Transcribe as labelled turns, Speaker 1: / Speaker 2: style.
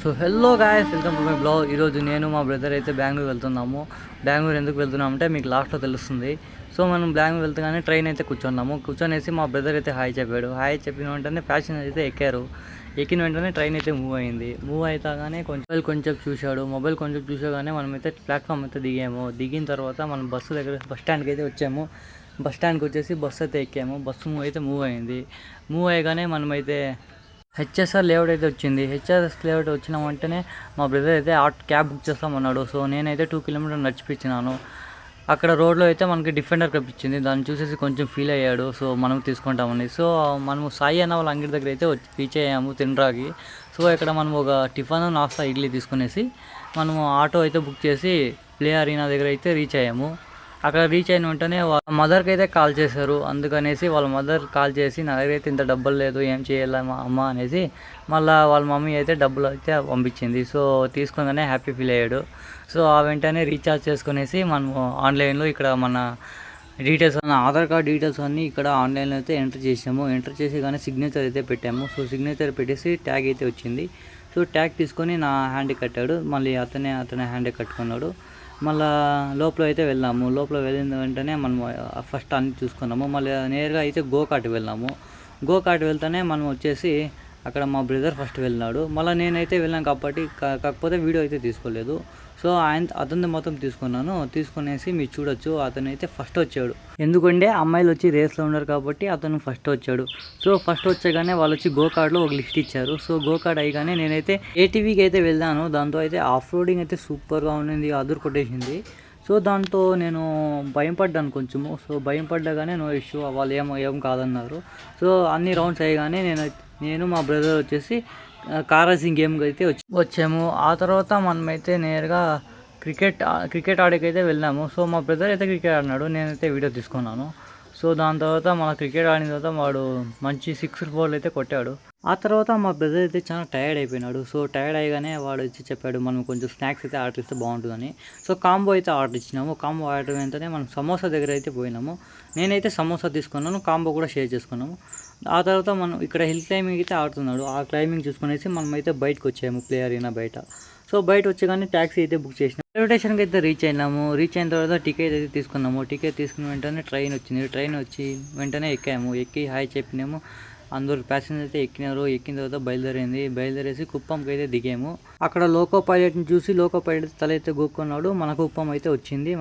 Speaker 1: So hello guys, welcome to my blog. ఈరోజు నేను మా బ్రదర్ అయితే బెంగళూరు వెళ్తున్నాము. బెంగళూరు ఎందుకు వెళ్తున్నామంటే మీకు లాస్ట్లో తెలుస్తుంది. సో మనం బెంగళూరు వెళ్తగానే ట్రైన్ అయితే కూర్చొనేసి మా బ్రదర్ అయితే హాయ్ చెప్పాడు. హాయ్ చెప్పిన వెంటనే ప్యాసింజర్ అయితే ఎక్కారు. ఎక్కిన వెంటనే ట్రైన్ అయితే మూవ్ అయింది. మూవ్ అవుతాగానే కొంచెం చూశాడు. మొబైల్ కొంచెం చూసాగానే మనమైతే ప్లాట్ఫామ్ అయితే దిగిన తర్వాత మనం బస్సు దగ్గర బస్ స్టాండ్కి అయితే వచ్చాము. బస్ స్టాండ్కి వచ్చేసి బస్సు అయితే ఎక్కాము. బస్సు అయితే మూవ్ అయింది. మూవ్ అయ్యగానే మనమైతే హెచ్ఎస్ఆర్ లేఅవుట్ అయితే వచ్చింది. హెచ్ఎస్ఆర్ లేఅవుట్ వచ్చిన వెంటనే మా బ్రదర్ అయితే క్యాబ్ బుక్ చేస్తామన్నాడు. సో నేనైతే 2 కిలోమీటర్ నడిచిపించినాను. అక్కడ రోడ్లో అయితే మనకి డిఫెండర్ కనిపించింది. దాన్ని చూసేసి కొంచెం ఫీల్ అయ్యాడు. సో మనం తీసుకుంటామని. సో మనము సాయి అన్న వాళ్ళ అంగడి దగ్గర అయితే రీచ్ అయ్యాము తినరాకి. సో ఇక్కడ మనం ఒక టిఫన్ నాస్తా ఇడ్లీ తీసుకునేసి మనము ఆటో అయితే బుక్ చేసి ప్లే అరీనా దగ్గర అయితే రీచ్ అయ్యాము. అక్కడ రీచ్ అయిన వెంటనే వాళ్ళ మదర్కి అయితే కాల్ చేశారు. అందుకనేసి వాళ్ళ మదర్ కాల్ చేసి నా దగ్గర అయితే ఇంత డబ్బులు లేదు, ఏం చేయాలి మా అమ్మ అనేసి మళ్ళీ వాళ్ళ మమ్మీ అయితే డబ్బులు అయితే పంపించింది. సో తీసుకునే హ్యాపీ ఫీల్ అయ్యాడు. సో ఆ వెంటనే రీఛార్జ్ చేసుకునేసి మనము ఆన్లైన్లో ఇక్కడ మన డీటెయిల్స్ ఆధార్ కార్డ్ డీటెయిల్స్ అన్నీ ఇక్కడ ఆన్లైన్లో అయితే ఎంటర్ చేసాము. ఎంటర్ చేసి కానీ సిగ్నేచర్ అయితే పెట్టాము. సో సిగ్నేచర్ పెట్టేసి ట్యాగ్ అయితే వచ్చింది. సో ట్యాగ్ తీసుకొని నా హ్యాండ్కి కట్టాడు. మళ్ళీ అతనే హ్యాండ్కి కట్టుకున్నాడు. మళ్ళీ లోపల అయితే వెళ్ళాము. లోపల వెళ్ళిన వెంటనే మనం ఫస్ట్ అన్ని చూసుకున్నాము. మళ్ళీ నేరుగా అయితే గోకాట్ వెళ్ళాము. గోకాట్ వెళ్తేనే మనం వచ్చేసి అక్కడ మా బ్రదర్ ఫస్ట్ వెళ్ళినాడు. మళ్ళీ నేనైతే వెళ్ళాను కాబట్టి కాకపోతే వీడియో అయితే తీసుకోలేదు. సో అతన్ని మొత్తం తీసుకునేసి మీరు చూడొచ్చు. అతను అయితే ఫస్ట్ వచ్చాడు. ఎందుకంటే అమ్మాయిలు వచ్చి రేస్లో ఉన్నారు కాబట్టి అతను ఫస్ట్ వచ్చాడు. సో ఫస్ట్ వచ్చాగానే వాళ్ళు వచ్చి గోకార్డ్లో ఒక లిస్ట్ ఇచ్చారు. సో గోకార్డ్ అయ్యగానే నేనైతే ఏటీవీకి అయితే వెళ్ళాను. దాంతో అయితే ఆఫ్ రోడింగ్ అయితే సూపర్గా ఉండింది, అదురు కొట్టేసింది. సో దాంతో నేను భయం పడ్డాను కొంచెము. సో భయం పడ్డాగానే నో ఇష్యూ, వాళ్ళు ఏం కాదన్నారు. సో అన్ని రౌండ్స్ అయ్యగానే నేను మా బ్రదర్ వచ్చేసి కార్ రేసింగ్ గేమ్కి అయితే వచ్చాము. ఆ తర్వాత మనమైతే నేరుగా క్రికెట్ ఆడేకైతే వెళ్ళాము. సో మా బ్రదర్ అయితే క్రికెట్ ఆడినాడు, నేనైతే వీడియో తీసుకున్నాను. సో దాని తర్వాత మన క్రికెట్ ఆడిన తర్వాత వాడు మంచి 6 4 అయితే కొట్టాడు. ఆ తర్వాత మా బ్రదర్ అయితే చాలా టైర్డ్ అయిపోయినాడు. సో టైర్డ్ అయ్యగానే వాడు వచ్చి చెప్పాడు మనం కొంచెం స్నాక్స్ అయితే ఆర్డర్ ఇస్తే బాగుంటుందని. సో కాంబో అయితే ఆర్డర్ ఇచ్చినాము. కాంబో ఆర్డర్ వెంటనే మనం సమోసా దగ్గర అయితే పోయినాము. నేనైతే సమోసా తీసుకున్నాను, కాంబో కూడా షేర్ చేసుకున్నాము. ఆ తర్వాత మనం ఇక్కడ హిల్ క్లైంబింగ్ అయితే ఆడుతున్నాడు. ఆ క్లైంబింగ్ చూసుకునేసి మనం అయితే బయటకు వచ్చాము, ప్లే అరీనా బయట. సో బయట వచ్చేగానే ట్యాక్సీ అయితే బుక్ చేసినాము. రైల్వే స్టేషన్కి అయితే రీచ్ అయినాము. రీచ్ అయిన తర్వాత టికెట్ అయితే తీసుకున్నాము. టికెట్ తీసుకున్న వెంటనే ట్రైన్ వచ్చింది. ట్రైన్ వచ్చి వెంటనే ఎక్కాము. ఎక్కి హాయ్ చెప్పినాము. అందరూ ప్యాసింజర్ అయితే ఎక్కినారు. ఎక్కిన తర్వాత బయలుదేరేసి కుప్పంకి అయితే దిగాము. అక్కడ లోకో పైలట్ని చూసి లోకో పైలట్ తల అయితే గోక్కున్నాడు. మన కుప్పం అయితే వచ్చింది.